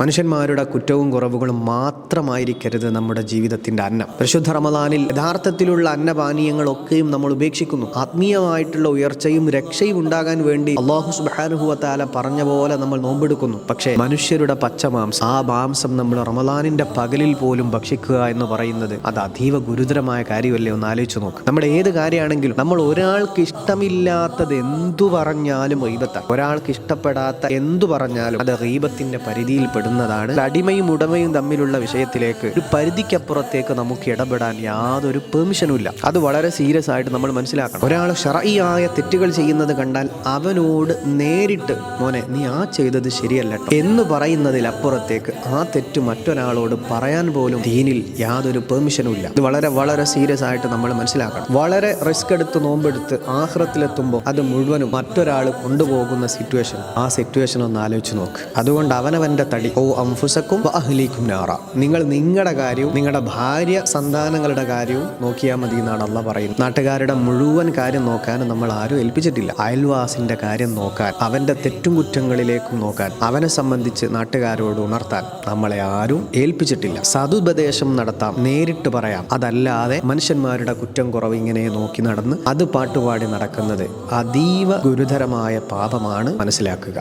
മനുഷ്യന്മാരുടെ കുറ്റവും കുറവുകളും മാത്രമായിരിക്കരുത് നമ്മുടെ ജീവിതത്തിൻ്റെ അന്നം. പരിശുദ്ധ റമദാനിൽ യഥാർത്ഥത്തിലുള്ള അന്നപാനീയങ്ങളൊക്കെയും നമ്മൾ ഉപേക്ഷിക്കുന്നു. ആത്മീയമായിട്ടുള്ള ഉയർച്ചയും രക്ഷയും ഉണ്ടാകാൻ വേണ്ടി അല്ലാഹു സുബ്ഹാനഹു വ തആല പറഞ്ഞ പോലെ നമ്മൾ നോമ്പെടുക്കുന്നു. പക്ഷേ മനുഷ്യരുടെ പച്ചമാംസം, ആ മാംസം നമ്മൾ റമദാനിന്റെ പകലിൽ പോലും ഭക്ഷിക്കുക എന്ന് പറയുന്നത് അത് അതീവ ഗുരുതരമായ കാര്യമല്ലേ? ഒന്ന് ആലോചിച്ച് നോക്ക്. നമ്മുടെ ഏത് കാര്യമാണെങ്കിലും നമ്മൾ ഒരാൾക്ക് ഇഷ്ടമില്ലാത്തത് എന്തു പറഞ്ഞാലും ഗീബത്താണ്. ഒരാൾക്ക് ഇഷ്ടപ്പെടാത്ത എന്തു പറഞ്ഞാലും അത് ഗീബത്തിന്റെ പരിധിയിൽ പെടുന്നതാണ്. അടിമയും ഉടമയും തമ്മിലുള്ള വിഷയത്തിലേക്ക് ഒരു പരിധിക്കപ്പുറത്തേക്ക് നമുക്ക് ഇടപെടാൻ യാതൊരു പെർമിഷനും ഇല്ല. അത് വളരെ സീരിയസ് ആയിട്ട് നമ്മൾ മനസ്സിലാക്കണം. ഒരാൾ ശർഈയായ തെറ്റുകൾ ചെയ്യുന്നത് കണ്ടാൽ അവനോട് നേരിട്ട് മോനെ നീ ആ ചെയ്തത് ശരിയല്ല എന്ന് പറയുന്നതിലപ്പുറത്തേക്ക് ആ തെറ്റ് മറ്റൊരാളോട് പറയാൻ പോലും ദീനിൽ യാതൊരു പെർമിഷനും ഇല്ല. ഇത് വളരെ വളരെ സീരിയസ് ആയിട്ട് നമ്മൾ മനസ്സിലാക്കണം. വളരെ റിസ്ക് എടുത്ത് നോമ്പെടുത്ത് ആഖിറത്തിലെത്തുമ്പോൾ അത് മുഴുവനും മറ്റൊരാൾ കൊണ്ടുപോകുന്ന സിറ്റുവേഷൻ, ആ സിറ്റുവേഷൻ ഒന്ന് ആലോചിച്ച് നോക്ക്. അതുകൊണ്ട് അവനവന്റെ തടി ഓ അംഫുസക്കും അഹ്ലീക്കും നാറ. നിങ്ങൾ നിങ്ങളുടെ കാര്യവും നിങ്ങളുടെ ഭാര്യ സന്താനങ്ങളുടെ കാര്യവും നോക്കിയാൽ മതി എന്നാണ് അല്ലാഹ് പറയുന്നത്. നാട്ടുകാരുടെ മുഴുവൻ കാര്യം നോക്കാൻ നമ്മൾ ആരും ഏൽപ്പിച്ചിട്ടില്ല. അയൽവാസിന്റെ കാര്യം നോക്കാൻ, അവന്റെ തെറ്റും കുറ്റങ്ങളിലേക്കും നോക്കാൻ, അവനെ സംബന്ധിച്ച് നാട്ടുകാരോട് ഉണർത്താൻ നമ്മളെ ആരും ഏൽപ്പിച്ചിട്ടില്ല. സതുപദേശം നടത്താം, നേരിട്ട് പറയാം. അതല്ലാതെ മനുഷ്യന്മാരുടെ കുറ്റം കുറവ് ഇങ്ങനെ നോക്കി നടന്ന് അത് പാട്ടുപാടി നടക്കുന്നത് അതീവ ഗുരുതരമായ പാപമാണ്. മനസ്സിലാക്കുക.